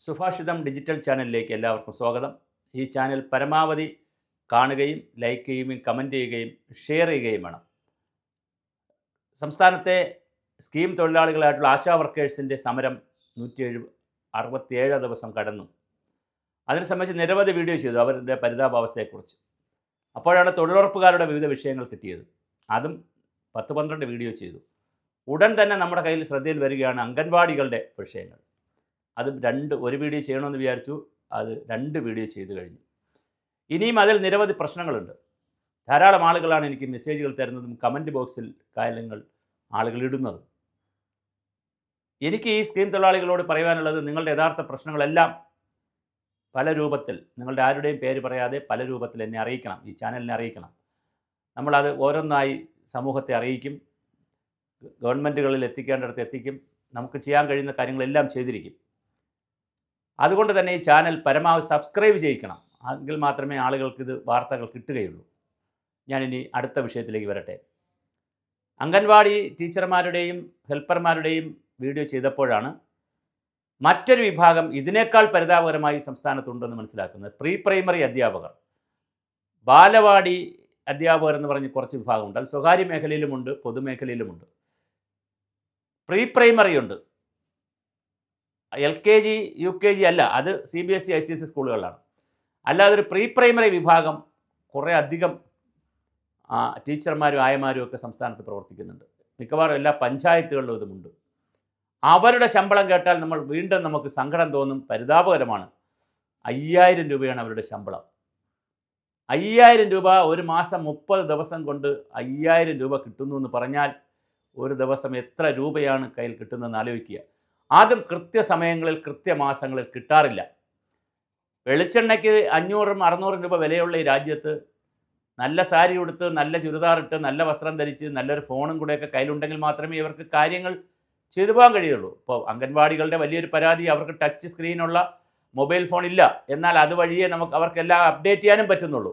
സുഭാഷിതം digital ചാനലിലേക്ക് എല്ലാവർക്കും സ്വാഗതം. ഈ ചാനൽ പരമാവധി കാണുകയും ലൈക്ക് ചെയ്യുകയും കമൻറ്റ് ചെയ്യുകയും ഷെയർ ചെയ്യുകയും വേണം. സംസ്ഥാനത്തെ സ്കീം തൊഴിലാളികളായിട്ടുള്ള ആശാ വർക്കേഴ്സിൻ്റെ സമരം 167 ദിവസം കടന്നു. അതിനെ സംബന്ധിച്ച് നിരവധി വീഡിയോ ചെയ്തു അവരുടെ പരിതാപാവസ്ഥയെക്കുറിച്ച്. അപ്പോഴാണ് തൊഴിലുറപ്പുകാരുടെ വിവിധ വിഷയങ്ങൾ കിട്ടിയത്. അതും 10-12 വീഡിയോ ചെയ്തു. ഉടൻ തന്നെ നമ്മുടെ കയ്യിൽ ശ്രദ്ധയിൽ വരികയാണ് അംഗൻവാടികളുടെ വിഷയങ്ങൾ. അതും ഒരു വീഡിയോ ചെയ്യണമെന്ന് വിചാരിച്ചു, അത് 2 വീഡിയോ ചെയ്തു കഴിഞ്ഞു. ഇനിയും അതിൽ നിരവധി പ്രശ്നങ്ങളുണ്ട്. ധാരാളം ആളുകളാണ് എനിക്ക് മെസ്സേജുകൾ തരുന്നതും കമൻറ്റ് ബോക്സിൽ കാര്യങ്ങൾ ആളുകൾ ഇടുന്നതും. എനിക്ക് ഈ സ്കീം തൊഴിലാളികളോട് പറയാനുള്ളത്, നിങ്ങളുടെ യഥാർത്ഥ പ്രശ്നങ്ങളെല്ലാം പല രൂപത്തിൽ, നിങ്ങളുടെ ആരുടെയും പേര് പറയാതെ പല രൂപത്തിൽ എന്നെ അറിയിക്കണം, ഈ ചാനലിനെ അറിയിക്കണം. നമ്മളത് ഓരോന്നായി സമൂഹത്തെ അറിയിക്കും, ഗവൺമെൻറ്റുകളിൽ എത്തിക്കേണ്ടിടത്ത് എത്തിക്കും, നമുക്ക് ചെയ്യാൻ കഴിയുന്ന കാര്യങ്ങളെല്ലാം ചെയ്തിരിക്കും. അതുകൊണ്ട് തന്നെ ഈ ചാനൽ പരമാവധി സബ്സ്ക്രൈബ് ചെയ്യിക്കണം, എങ്കിൽ മാത്രമേ ആളുകൾക്ക് ഇത് വാർത്തകൾ കിട്ടുകയുള്ളൂ. ഞാനിനി അടുത്ത വിഷയത്തിലേക്ക് വരട്ടെ. അംഗൻവാടി ടീച്ചർമാരുടെയും ഹെൽപ്പർമാരുടെയും വീഡിയോ ചെയ്തപ്പോഴാണ് മറ്റൊരു വിഭാഗം ഇതിനേക്കാൾ പരിതാപകരമായി സംസ്ഥാനത്തുണ്ടെന്ന് മനസ്സിലാക്കുന്നത്. പ്രീ പ്രൈമറി അധ്യാപകർ, ബാലവാടി അധ്യാപകർ എന്ന് പറഞ്ഞ് കുറച്ച് വിഭാഗമുണ്ട്. അത് സ്വകാര്യ മേഖലയിലുമുണ്ട്, പൊതുമേഖലയിലുമുണ്ട്. പ്രീ പ്രൈമറി ഉണ്ട്, LKG UKG അല്ല, അത് CBSE ICSE സ്കൂളുകളിലാണ്. അല്ലാതെ ഒരു പ്രീ പ്രൈമറി വിഭാഗം കുറേ അധികം ടീച്ചർമാരും ആയമാരും ഒക്കെ സംസ്ഥാനത്ത് പ്രവർത്തിക്കുന്നുണ്ട്. മിക്കവാറും എല്ലാ പഞ്ചായത്തുകളിലും ഇതുമുണ്ട്. അവരുടെ ശമ്പളം കേട്ടാൽ നമുക്ക് സങ്കടം തോന്നും, പരിതാപകരമാണ്. 5000 രൂപയാണ് അവരുടെ ശമ്പളം. 5000 രൂപ ഒരു മാസം 30 ദിവസം കൊണ്ട് 5000 രൂപ കിട്ടുന്നു എന്ന് പറഞ്ഞാൽ ഒരു ദിവസം എത്ര രൂപയാണ് കയ്യിൽ കിട്ടുന്നതെന്ന് ആലോചിക്കുക. ആദ്യം കൃത്യസമയങ്ങളിൽ കൃത്യമാസങ്ങളിൽ കിട്ടാറില്ല. വെളിച്ചെണ്ണയ്ക്ക് 500-600 രൂപ വിലയുള്ള ഈ രാജ്യത്ത് നല്ല സാരി ഉടുത്ത്, നല്ല ചുരിദാറിട്ട്, നല്ല വസ്ത്രം ധരിച്ച്, നല്ലൊരു ഫോണും കൂടെയൊക്കെ കയ്യിലുണ്ടെങ്കിൽ മാത്രമേ ഇവർക്ക് കാര്യങ്ങൾ ചെയ്തു പോകാൻ കഴിയുള്ളൂ. ഇപ്പോൾ അംഗൻവാടികളുടെ വലിയൊരു പരാതി, അവർക്ക് ടച്ച് സ്ക്രീനുള്ള മൊബൈൽ ഫോൺ ഇല്ല. എന്നാൽ അതുവഴിയേ അവർക്കെല്ലാം അപ്ഡേറ്റ് ചെയ്യാനും പറ്റുന്നുള്ളൂ.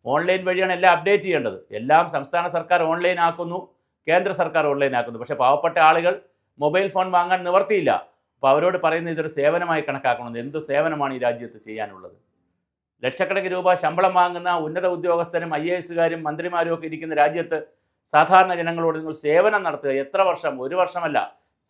ഓൺലൈൻ വഴിയാണ് എല്ലാം അപ്ഡേറ്റ് ചെയ്യേണ്ടത്. എല്ലാം സംസ്ഥാന സർക്കാർ ഓൺലൈൻ ആക്കുന്നു, കേന്ദ്ര സർക്കാർ ഓൺലൈൻ ആക്കുന്നു. പക്ഷേ പാവപ്പെട്ട ആളുകൾ മൊബൈൽ ഫോൺ വാങ്ങാൻ നിവർത്തിയില്ല. അപ്പോൾ അവരോട് പറയുന്നത് ഇതൊരു സേവനമായി കണക്കാക്കണം. എന്ത് സേവനമാണ് ഈ രാജ്യത്ത് ചെയ്യാനുള്ളത്? ലക്ഷക്കണക്കിന് രൂപ ശമ്പളം വാങ്ങുന്ന ഉന്നത ഉദ്യോഗസ്ഥരും IAS-കാരും മന്ത്രിമാരും ഒക്കെ ഇരിക്കുന്ന രാജ്യത്ത് സാധാരണ ജനങ്ങളോട് നിങ്ങൾ സേവനം നടത്തുക. എത്ര വർഷം? 1 വർഷമല്ല.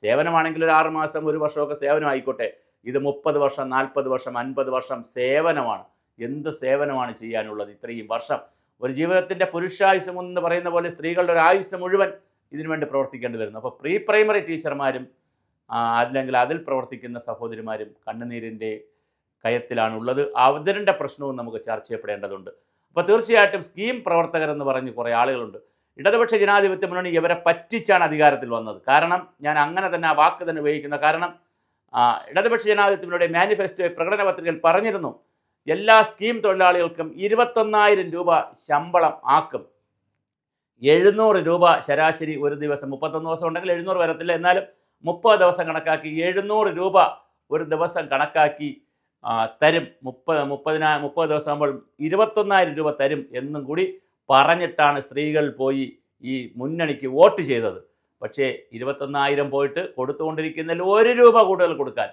സേവനമാണെങ്കിൽ ഒരു 6 മാസം, 1 വർഷമൊക്കെ സേവനമായിക്കോട്ടെ. ഇത് 30 വർഷം, 40 വർഷം, 50 വർഷം സേവനമാണ്. എന്ത് സേവനമാണ് ചെയ്യാനുള്ളത് ഇത്രയും വർഷം? ഒരു ജീവിതത്തിൻ്റെ പുരുഷായുസം എന്ന് പറയുന്ന പോലെ സ്ത്രീകളുടെ ഒരു ആയുസ് മുഴുവൻ ഇതിനുവേണ്ടി പ്രവർത്തിക്കേണ്ടി വരുന്നു. അപ്പോൾ പ്രീ പ്രൈമറി ടീച്ചർമാരും അല്ലെങ്കിൽ അതിൽ പ്രവർത്തിക്കുന്ന സഹോദരിമാരും കണ്ണുനീരിൻ്റെ കയത്തിലാണുള്ളത്. അവരുടെ പ്രശ്നവും നമുക്ക് ചർച്ച ചെയ്യപ്പെടേണ്ടതുണ്ട്. അപ്പോൾ തീർച്ചയായിട്ടും സ്കീം പ്രവർത്തകരെന്ന് പറഞ്ഞ് കുറേ ആളുകളുണ്ട്. ഇടതുപക്ഷ ജനാധിപത്യ മുന്നണി ഇവരെ പറ്റിച്ചാണ് അധികാരത്തിൽ വന്നത്. കാരണം ഞാൻ അങ്ങനെ തന്നെ ആ വാക്ക് തന്നെ ഉപയോഗിക്കുന്ന കാരണം, ഇടതുപക്ഷ ജനാധിപത്യ മുന്നണിയുടെ മാനിഫെസ്റ്റോ പ്രകടന പത്രികയിൽ പറഞ്ഞിരുന്നു, എല്ലാ സ്കീം തൊഴിലാളികൾക്കും 21,000 രൂപ ശമ്പളം ആക്കും. 700 രൂപ ശരാശരി ഒരു ദിവസം, 31 ദിവസം ഉണ്ടെങ്കിൽ 700 വരത്തില്ല, എന്നാലും 30 ദിവസം കണക്കാക്കി 700 രൂപ ഒരു ദിവസം കണക്കാക്കി തരും. 30 ദിവസം ആകുമ്പോൾ 21,000 രൂപ തരും എന്നും കൂടി പറഞ്ഞിട്ടാണ് സ്ത്രീകൾ പോയി ഈ മുന്നണിക്ക് വോട്ട് ചെയ്തത്. പക്ഷേ 21,000 പോയിട്ട് കൊടുത്തുകൊണ്ടിരിക്കുന്നതിൽ 1 രൂപ കൂടുതൽ കൊടുക്കാൻ,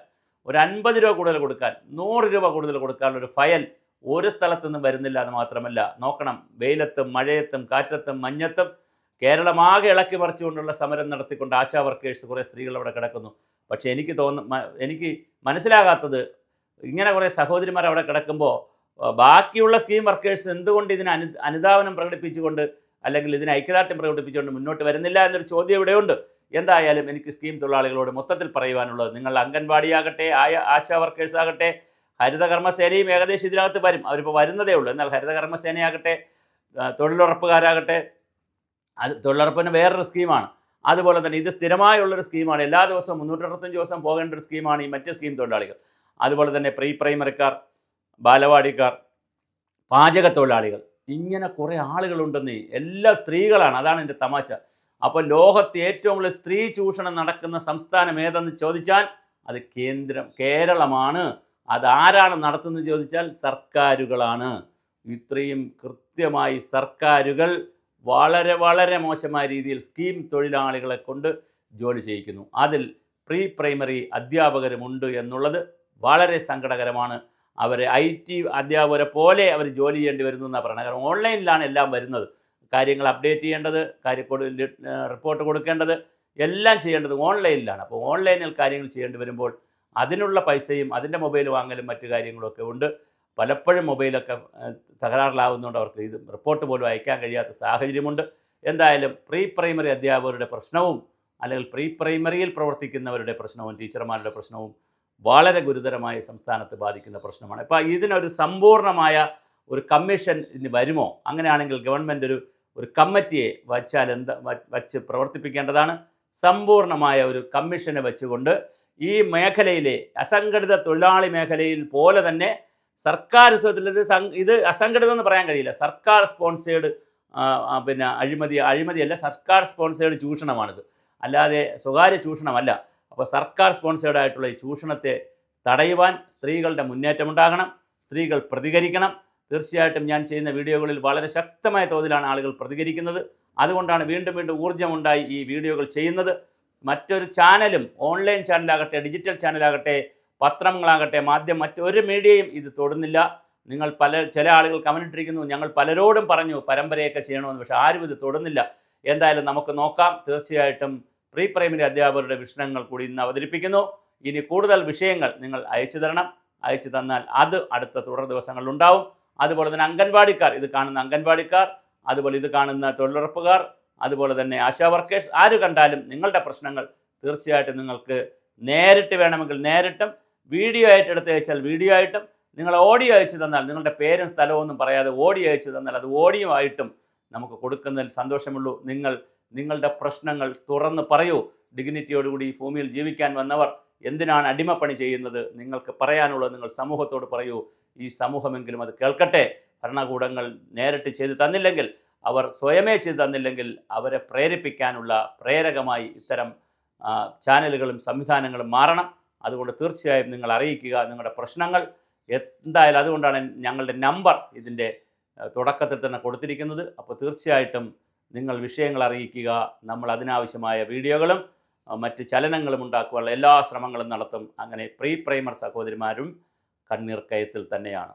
ഒരു 50 രൂപ കൂടുതൽ കൊടുക്കാൻ, 100 രൂപ കൂടുതൽ കൊടുക്കാനുള്ളൊരു ഫയൽ ഒരു സ്ഥലത്തുനിന്നും വരുന്നില്ല എന്ന് മാത്രമല്ല, നോക്കണം, വെയിലത്തും മഴയത്തും കാറ്റത്തും മഞ്ഞത്തും കേരളമാകെ ഇളക്കി മറിച്ചുകൊണ്ടുള്ള സമരം നടത്തിക്കൊണ്ട് ആശാ വർക്കേഴ്സ് കുറേ സ്ത്രീകൾ അവിടെ കിടക്കുന്നു. പക്ഷേ എനിക്ക് മനസ്സിലാകാത്തത്, ഇങ്ങനെ കുറേ സഹോദരിമാർ അവിടെ കിടക്കുമ്പോൾ ബാക്കിയുള്ള സ്കീം വർക്കേഴ്സ് എന്തുകൊണ്ട് ഇതിന് അനുധാവനം പ്രകടിപ്പിച്ചുകൊണ്ട് അല്ലെങ്കിൽ ഇതിന് ഐക്യദാർഢ്യം പ്രകടിപ്പിച്ചുകൊണ്ട് മുന്നോട്ട് വരുന്നില്ല എന്നൊരു ചോദ്യം ഇവിടെയുണ്ട്. എന്തായാലും എനിക്ക് സ്കീം തൊഴിലാളികളോട് മൊത്തത്തിൽ പറയുവാനുള്ളത്, നിങ്ങൾ അംഗൻവാടിയാകട്ടെ, ആശാ വർക്കേഴ്സ് ആകട്ടെ, ഹരിതകർമ്മസേനയും ഏകദേശം ഇതിനകത്ത് വരും, അവരിപ്പോൾ വരുന്നതേ ഉള്ളൂ. എന്നാൽ ഹരിതകർമ്മസേനയാകട്ടെ, തൊഴിലുറപ്പുകാരാകട്ടെ, അത് തൊഴിലുറപ്പിന് വേറൊരു സ്കീമാണ്. അതുപോലെ തന്നെ ഇത് സ്ഥിരമായുള്ളൊരു സ്കീമാണ്. എല്ലാ ദിവസവും 365 ദിവസം പോകേണ്ട ഒരു സ്കീമാണ് ഈ മറ്റ് സ്കീം തൊഴിലാളികൾ. അതുപോലെ തന്നെ പ്രീ പ്രൈമറിക്കാർ, ബാലവാടിക്കാർ, പാചക തൊഴിലാളികൾ, ഇങ്ങനെ കുറേ ആളുകളുണ്ടെന്നേ. എല്ലാം സ്ത്രീകളാണ്. അതാണ് എൻ്റെ തമാശ. അപ്പോൾ ലോകത്ത് ഏറ്റവും കൂടുതൽ സ്ത്രീ ചൂഷണം നടക്കുന്ന സംസ്ഥാനം ഏതെന്ന് ചോദിച്ചാൽ അത് കേരളമാണ്. അതാരാണ് നടത്തുന്നത് ചോദിച്ചാൽ സർക്കാരുകളാണ്. ഇത്രയും കൃത്യമായി സർക്കാരുകൾ വളരെ വളരെ മോശമായ രീതിയിൽ സ്കീം തൊഴിലാളികളെ കൊണ്ട് ജോലി ചെയ്യിക്കുന്നു. അതിൽ പ്രീ പ്രൈമറി അധ്യാപകരുമുണ്ട് എന്നുള്ളത് വളരെ സങ്കടകരമാണ്. അവർ IT അധ്യാപകരെ പോലെ അവർ ജോലി ചെയ്യേണ്ടി വരുന്നു എന്നാണ് പറയുന്നത്. കാരണം ഓൺലൈനിലാണ് എല്ലാം വരുന്നത്. കാര്യങ്ങൾ അപ്ഡേറ്റ് ചെയ്യേണ്ടത്, റിപ്പോർട്ട് കൊടുക്കേണ്ടത്, എല്ലാം ചെയ്യേണ്ടത് ഓൺലൈനിലാണ്. അപ്പോൾ ഓൺലൈനിൽ കാര്യങ്ങൾ ചെയ്യേണ്ടി വരുമ്പോൾ അതിനുള്ള പൈസയും അതിൻ്റെ മൊബൈൽ വാങ്ങലും മറ്റു കാര്യങ്ങളൊക്കെ ഉണ്ട്. പലപ്പോഴും മൊബൈലൊക്കെ തകരാറിലാവുന്നതുകൊണ്ട് അവർക്ക് ഇത് റിപ്പോർട്ട് പോലും അയക്കാൻ കഴിയാത്ത സാഹചര്യമുണ്ട്. എന്തായാലും പ്രീ പ്രൈമറി അധ്യാപകരുടെ പ്രശ്നവും അല്ലെങ്കിൽ പ്രീ പ്രൈമറിയിൽ പ്രവർത്തിക്കുന്നവരുടെ പ്രശ്നവും ടീച്ചർമാരുടെ പ്രശ്നവും വളരെ ഗുരുതരമായി സംസ്ഥാനത്ത് ബാധിക്കുന്ന പ്രശ്നമാണ്. ഇപ്പോൾ ഇതിനൊരു സമ്പൂർണ്ണമായ ഒരു കമ്മീഷൻ ഇനി വരുമോ? അങ്ങനെയാണെങ്കിൽ ഗവൺമെൻറ് ഒരു കമ്മിറ്റിയെ വച്ച് പ്രവർത്തിപ്പിക്കേണ്ടതാണ്. സമ്പൂർണ്ണമായ ഒരു കമ്മീഷനെ വെച്ചുകൊണ്ട് ഈ മേഖലയിലെ അസംഘടിത തൊഴിലാളി മേഖലയിൽ പോലെ തന്നെ സർക്കാർ ഇത് അസംഘടിതം എന്ന് പറയാൻ കഴിയില്ല. സർക്കാർ സ്പോൺസേഡ് പിന്നെ അഴിമതിയല്ല, സർക്കാർ സ്പോൺസേഡ് ചൂഷണമാണിത്, അല്ലാതെ സ്വകാര്യ ചൂഷണമല്ല. അപ്പോൾ സർക്കാർ സ്പോൺസേഡ് ആയിട്ടുള്ള ഈ ചൂഷണത്തെ തടയുവാൻ സ്ത്രീകളുടെ മുന്നേറ്റമുണ്ടാകണം, സ്ത്രീകൾ പ്രതികരിക്കണം. തീർച്ചയായിട്ടും ഞാൻ ചെയ്യുന്ന വീഡിയോകളിൽ വളരെ ശക്തമായ തോതിലാണ് ആളുകൾ പ്രതികരിക്കുന്നത്. അതുകൊണ്ടാണ് വീണ്ടും ഊർജ്ജമുണ്ടായി ഈ വീഡിയോകൾ ചെയ്യുന്നത്. മറ്റൊരു ചാനലും, ഓൺലൈൻ ചാനലാകട്ടെ, ഡിജിറ്റൽ ചാനലാകട്ടെ, പത്രങ്ങളാകട്ടെ, മറ്റൊരു മീഡിയയും ഇത് തൊടുന്നില്ല. ചില ആളുകൾ കമന്റ് ഇട്ടിരിക്കുന്നു, ഞങ്ങൾ പലരോടും പറഞ്ഞു പരമ്പരയൊക്കെ ചെയ്യണമെന്ന്, പക്ഷേ ആരും ഇത് തൊടുന്നില്ല. എന്തായാലും നമുക്ക് നോക്കാം. തീർച്ചയായിട്ടും പ്രീ പ്രൈമറി അധ്യാപകരുടെ വിഷയങ്ങൾ കൂടി ഇന്ന് അവതരിപ്പിക്കുന്നു. ഇനി കൂടുതൽ വിഷയങ്ങൾ നിങ്ങൾ അയച്ചു തരണം. അയച്ചു തന്നാൽ അത് അടുത്ത തുടർ ദിവസങ്ങളിൽ ഉണ്ടാവും. അതുപോലെ തന്നെ അംഗൻവാടിക്കാർ, ഇത് കാണുന്ന അംഗൻവാടിക്കാർ, അതുപോലെ ഇത് കാണുന്ന തൊഴിലുറപ്പുകാർ, അതുപോലെ തന്നെ ആശാ വർക്കേഴ്സ്, ആര് കണ്ടാലും നിങ്ങളുടെ പ്രശ്നങ്ങൾ തീർച്ചയായിട്ടും നിങ്ങൾക്ക് നേരിട്ട് വേണമെങ്കിൽ നേരിട്ടും, വീഡിയോ ആയിട്ട് എടുത്ത് അയച്ചാൽ വീഡിയോ ആയിട്ടും, നിങ്ങൾ ഓഡിയോ അയച്ചു തന്നാൽ നിങ്ങളുടെ പേരും സ്ഥലവും ഒന്നും പറയാതെ ഓഡിയോ അയച്ചു തന്നാൽ അത് ഓഡിയോ ആയിട്ടും നമുക്ക് കൊടുക്കുന്നതിൽ സന്തോഷമുള്ളൂ. നിങ്ങളുടെ പ്രശ്നങ്ങൾ തുറന്ന് പറയൂ. ഡിഗ്നിറ്റിയോടുകൂടി ഈ ഭൂമിയിൽ ജീവിക്കാൻ വന്നവർ എന്തിനാണ് അടിമപ്പണി ചെയ്യുന്നത്? നിങ്ങൾക്ക് പറയാനുള്ളത് നിങ്ങൾ സമൂഹത്തോട് പറയൂ. ഈ സമൂഹമെങ്കിലും അത് കേൾക്കട്ടെ. ഭരണകൂടങ്ങൾ നേരിട്ട് ചെയ്തു തന്നില്ലെങ്കിൽ, അവർ സ്വയമേ ചെയ്തു തന്നില്ലെങ്കിൽ, അവരെ പ്രേരിപ്പിക്കാനുള്ള പ്രേരകമായി ഇത്തരം ചാനലുകളും സംവിധാനങ്ങളും മാറണം. അതുകൊണ്ട് തീർച്ചയായും നിങ്ങൾ അറിയിക്കുക നിങ്ങളുടെ പ്രശ്നങ്ങൾ. എന്തായാലും അതുകൊണ്ടാണ് ഞങ്ങളുടെ നമ്പർ ഇതിൻ്റെ തുടക്കത്തിൽ തന്നെ കൊടുത്തിരിക്കുന്നത്. അപ്പോൾ തീർച്ചയായിട്ടും നിങ്ങൾ വിഷയങ്ങൾ അറിയിക്കുക. നമ്മൾ അതിനാവശ്യമായ വീഡിയോകളും മറ്റ് ചലനങ്ങളും ഉണ്ടാക്കുവാനുള്ള എല്ലാ ശ്രമങ്ങളും നടത്തും. അങ്ങനെ പ്രീ പ്രൈമർ സഹോദരിമാരും കണ്ണീർ കയത്തിൽ തന്നെയാണ്.